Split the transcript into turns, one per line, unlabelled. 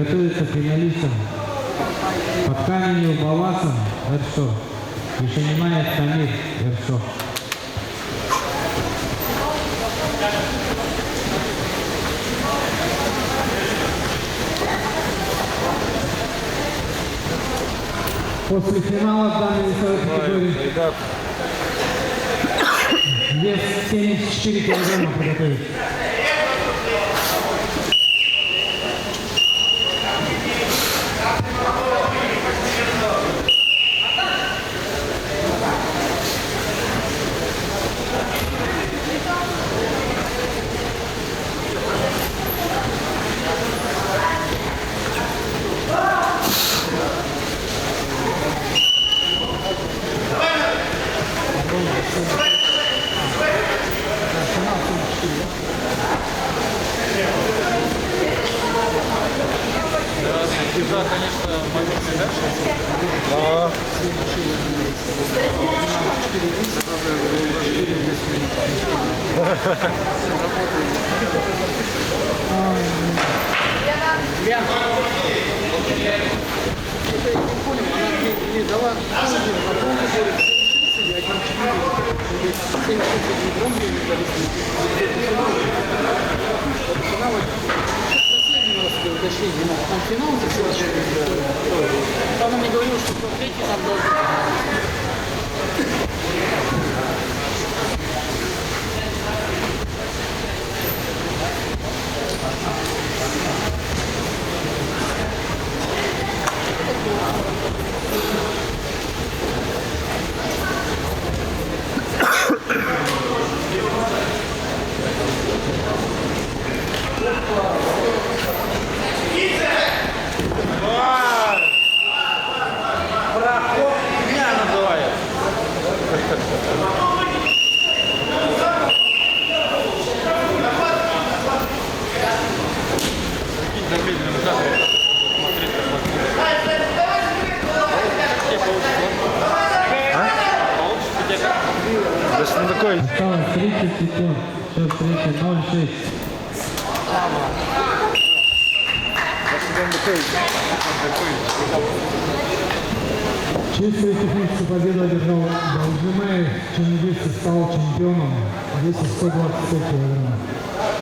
готовится финалистам по тканью Баласом Эршо и Шанимаев Тамир Эршо. После финала в данной весовой категории вес 74 килограмма подготовить.
Да, конечно, могу дальше.
Да.
Там финал она мне говорила, что третий там должен.
Даже не такой.
Осталось 30 секунд. Счет 30-0-6. Чистую техническую победу одержал Балжимаев. Чингис стал чемпионом. Весит 125 килограммов.